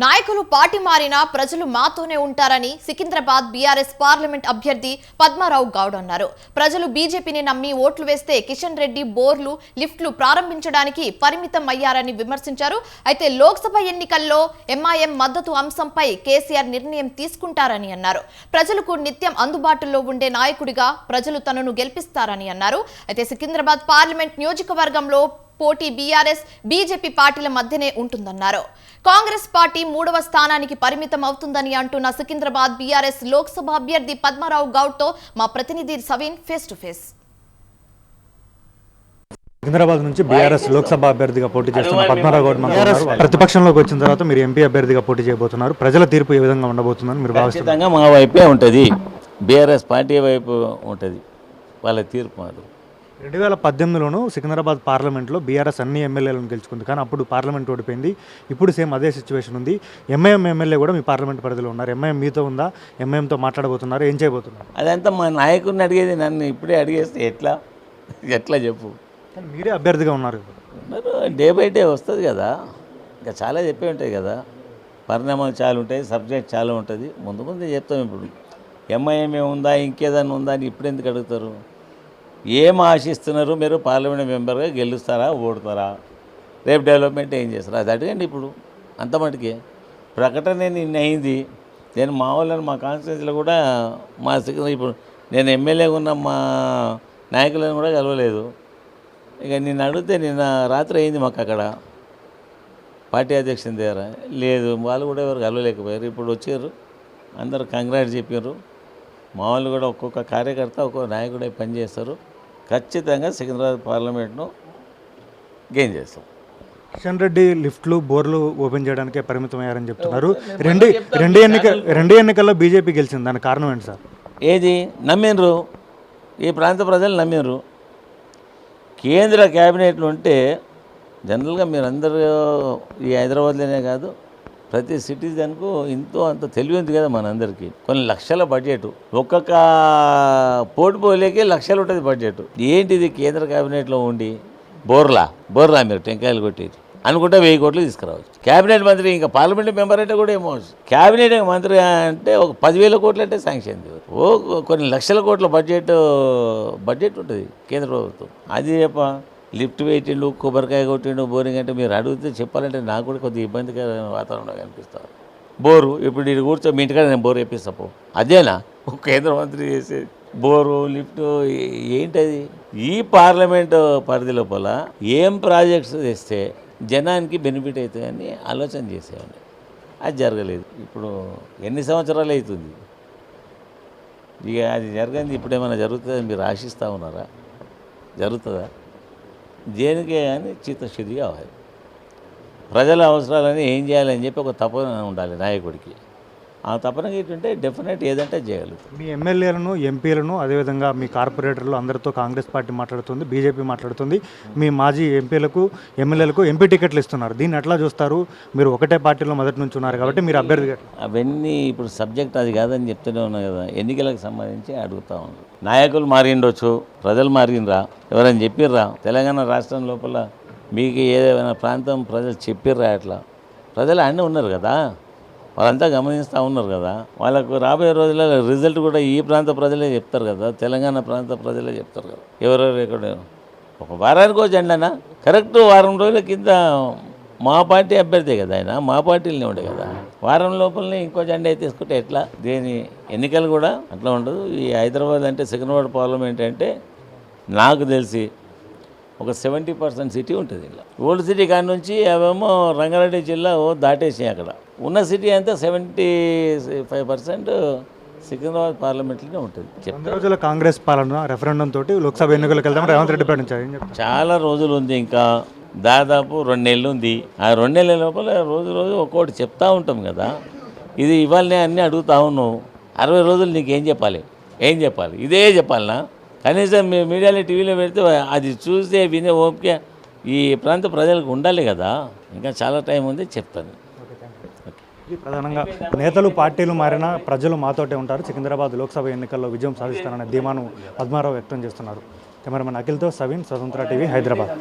నాయకులు పార్టీ మారినా ప్రజలు మాతోనే ఉంటారని సికింద్రాబాద్ బీఆర్ఎస్ పార్లమెంట్ అభ్యర్థి పద్మారావు గౌడ్ అన్నారు. ప్రజలు బీజేపీని నమ్మి ఓట్లు వేస్తే కిషన్ రెడ్డి బోర్లు, లిఫ్ట్లు ప్రారంభించడానికి పరిమితం అయ్యారని విమర్శించారు. అయితే లోక్సభ ఎన్నికల్లో ఎంఐఎం మద్దతు అంశంపై కేసీఆర్ నిర్ణయం తీసుకుంటారని అన్నారు. ప్రజలకు నిత్యం అందుబాటులో ఉండే నాయకుడిగా ప్రజలు తనను గెలిపిస్తారని అన్నారు. అయితే సికింద్రాబాద్ పార్లమెంట్ నియోజకవర్గంలో పోటీ బీఆర్ఎస్ బీజేపీ పార్టీల మధ్యనే ఉంటుందన్నారు. కాంగ్రెస్ పార్టీ 3వ స్థానానికి పరిమితం అవుతుందని అంటున్న సికింద్రాబాద్ బీఆర్ఎస్ లోక్సభ అభ్యర్థి పద్మారావు గౌడ్ తో మా ప్రతినిధి Saveen face to face. Secunderabad నుంచి బీఆర్ఎస్ లోక్సభ అభ్యర్థిగా పోటీ చేస్తున్న పద్మారావు గౌడ్ ప్రతిపక్షంలోకి వచ్చిన తర్వాత మీరు ఎంపీ అభ్యర్థిగా పోటీ చేయబోతున్నారు. ప్రజల తీర్పు ఏ విధంగా ఉండబోతుందని మీరు భావిస్తున్నారు? మా వైపే ఉంటుంది, బీఆర్ఎస్ పార్టీ వైపు ఉంటుంది వాళ్ళ తీర్పు. 2018లోనూ సికింద్రాబాద్ పార్లమెంట్లో బీఆర్ఎస్ అన్ని ఎమ్మెల్యేలను గెలుచుకుంది, కానీ అప్పుడు పార్లమెంట్ ఓడిపోయింది. ఇప్పుడు సేమ్ అదే సిచ్యువేషన్ ఉంది. ఎంఐఎం ఎమ్మెల్యే కూడా మీ పార్లమెంట్ పరిధిలో ఉన్నారు. ఎంఐఎం మీతో ఉందా? ఎంఐఎంతో మాట్లాడబోతున్నారు? ఏం చేయబోతున్నారు? అదంతా మా నాయకుడిని అడిగేది. నన్ను ఇప్పుడే అడిగేస్తే ఎట్లా చెప్పు? మీరే అభ్యర్థిగా ఉన్నారు. డే బై డే వస్తుంది కదా, ఇంకా చాలా చెప్పే ఉంటాయి కదా, పరిణామాలు చాలా ఉంటాయి, సబ్జెక్ట్ చాలా ఉంటుంది. ముందు చెప్తాం. ఇప్పుడు ఎంఐఎం ఏముందా, ఇంకేదన్నా ఉందా అని ఇప్పుడు ఎందుకు అడుగుతారు? ఏం ఆశిస్తున్నారు మీరు? పార్లమెంట్ మెంబర్గా గెలుస్తారా, ఓడతారా, రేపు డెవలప్మెంట్ ఏం చేస్తారా అది అడగండి. ఇప్పుడు అంత మటుకే ప్రకటన నిన్న అయింది. నేను మా వాళ్ళని మా కాన్స్టిట్యూన్సీలో కూడా ఇప్పుడు నేను ఎమ్మెల్యేగా ఉన్న మా నాయకులను కూడా కలవలేదు. ఇక నిన్ను అడిగితే నిన్న రాత్రి అయింది మాకు అక్కడ పార్టీ అధ్యక్షుని దగ్గర. లేదు, వాళ్ళు కూడా ఎవరు కలవలేకపోయారు. ఇప్పుడు వచ్చారు, అందరు కంగ్రాట్స్ చెప్పారు. మా వాళ్ళు కూడా ఒక్కొక్క కార్యకర్త ఒక్కొక్క నాయకుడే పనిచేస్తారు. ఖచ్చితంగా సికింద్రాబాద్ పార్లమెంట్ను గెయిన్ చేస్తాం. కిషన్ రెడ్డి లిఫ్ట్లు, బోర్లు ఓపెన్ చేయడానికే పరిమితమయ్యారని చెప్తున్నారు. రెండు ఎన్నికల్లో బీజేపీ గెలిచింది, దానికి కారణం ఏంటి సార్? ఏది నమ్మినరు? ఈ ప్రాంత ప్రజలు నమ్మినరు. కేంద్ర క్యాబినెట్లు ఉంటే జనరల్గా మీరందరూ ఈ హైదరాబాద్లోనే కాదు, ప్రతి సిటిజన్కు ఇంతో అంత తెలివి ఉంది కదా మనందరికీ. కొన్ని లక్షల బడ్జెట్, ఒక్కొక్క పోర్ట్ఫోలియోకి లక్షలు ఉంటుంది బడ్జెట్. ఏంటిది కేంద్ర క్యాబినెట్లో ఉండి బోర్లా మీరు టెంకాయలు కొట్టేది అనుకుంటే 1000 కోట్లు తీసుకురావచ్చు. క్యాబినెట్ మంత్రి ఇంకా పార్లమెంట్ మెంబర్ అంటే కూడా ఏమో, క్యాబినెట్ మంత్రి అంటే ఒక 10,000 కోట్లు అంటే శాంక్షన్. కొన్ని లక్షల కోట్ల బడ్జెట్ ఉంటుంది కేంద్ర ప్రభుత్వం. అది లిఫ్ట్ పెట్టిండు, కొబ్బరికాయ కొట్టిండు, బోరింగ్ అంటే మీరు అడిగితే చెప్పాలంటే నాకు కూడా కొద్దిగా ఇబ్బందికరమైన వాతావరణం కనిపిస్తారు. బోరు ఇప్పుడు ఇది కూర్చో మీ ఇంటికాడ నేను బోరు వేపిస్తాను, అదేనా ఒక కేంద్ర మంత్రి చేసేది? బోరు, లిఫ్ట్ ఏంటది? ఈ పార్లమెంటు పరిధి లోపల ఏం ప్రాజెక్ట్స్ తెస్తే జనానికి బెనిఫిట్ అవుతాయని ఆలోచన చేసేవాడిని. అది జరగలేదు. ఇప్పుడు ఎన్ని సంవత్సరాలు అవుతుంది ఇక అది జరగంది. ఇప్పుడు ఏమైనా జరుగుతుందని మీరు ఆశిస్తూ ఉన్నారా? జరుగుతుందా? దేనికే కానీ చిత్తశుద్ధి కావాలి. ప్రజల అవసరాలని ఏం చేయాలని చెప్పి ఒక తపన ఉండాలి నాయకుడికి. ఆ తపన ఏంటంటే డెఫినెట్ ఏదంటే చేయగలుగుతాం. మీ ఎమ్మెల్యేలను, ఎంపీలను, అదేవిధంగా మీ కార్పొరేటర్లు అందరితో కాంగ్రెస్ పార్టీ మాట్లాడుతుంది, బీజేపీ మాట్లాడుతుంది. మీ మాజీ ఎంపీలకు, ఎమ్మెల్యేలకు ఎంపీ టికెట్లు ఇస్తున్నారు. దీన్ని ఎట్లా చూస్తారు? మీరు ఒకటే పార్టీలో మొదటి నుంచి ఉన్నారు కాబట్టి మీరు అభ్యర్థిగా. అవన్నీ ఇప్పుడు సబ్జెక్ట్ అది కాదని చెప్తూనే ఉన్నాయి కదా. ఎన్నికలకు సంబంధించి అడుగుతా ఉన్నాను. నాయకులు మారిండొచ్చు, ప్రజలు మారిండ్రా? ఎవరైనా చెప్పిర్రా? తెలంగాణ రాష్ట్రం లోపల మీకు ఏదైనా ప్రాంతం ప్రజలు చెప్పిర్రా? అట్లా ప్రజలు అన్నీ ఉన్నారు కదా, వాళ్ళంతా గమనిస్తూ ఉన్నారు కదా. వాళ్ళకు రాబోయే రోజుల్లో రిజల్ట్ కూడా ఈ ప్రాంత ప్రజలే చెప్తారు కదా, తెలంగాణ ప్రాంత ప్రజలే చెప్తారు కదా. ఎవరెవరు ఎక్కడ ఒక వారానికో జెండానా? కరెక్ట్ వారం రోజుల కింద మా పార్టీ అభ్యర్థి కదా ఆయన, మా పార్టీలనే ఉండే కదా. వారం లోపలనే ఇంకో జెండా తీసుకుంటే ఎట్లా? దేని ఎన్నికలు కూడా అట్లా ఉండదు. ఈ హైదరాబాద్ అంటే సికింద్రాబాద్ పార్లమెంట్ అంటే నాకు తెలిసి ఒక 70% సిటీ ఉంటుంది ఇలా. ఓల్డ్ సిటీ కాడి నుంచి అవేమో రంగారెడ్డి జిల్లా దాటేసాయి. అక్కడ ఉన్న సిటీ అంతా 75% సికింద్రాబాద్ పార్లమెంట్లోనే ఉంటుంది. 100 రోజుల కాంగ్రెస్ పాలన రెఫరెండం తోటి లోక్సభ ఎన్నికలకు వెళ్తాం రేవంత్ రెడ్డి ప్రకటించారు. చాలా రోజులు ఉంది, ఇంకా దాదాపు 2 నెలలు ఉంది. ఆ 2 నెలల లోపల రోజు ఒక్కొక్కటి చెప్తా ఉంటాం కదా. ఇది ఇవాళనే అన్నీ అడుగుతా ఉన్నావు. 60 రోజులు నీకు ఏం చెప్పాలి? ఇదే చెప్పాలనా? కనీసం మీడియాలో, టీవీలో పెడితే అది చూస్తే వినే ఓపిక ఈ ప్రాంత ప్రజలకు ఉండాలి కదా. ఇంకా చాలా టైం ఉంది, చెప్తాను. ప్రధానంగా నేతలు, పార్టీలు మారినా ప్రజలు మాతోటే ఉంటారు. సికింద్రాబాద్ లోక్సభ ఎన్నికల్లో విజయం సాధిస్తారనే ధీమాను పద్మారావు వ్యక్తం చేస్తున్నారు. కెమెరామెన్ అఖిల్తో సవీన్, స్వతంత్ర టీవీ, హైదరాబాద్.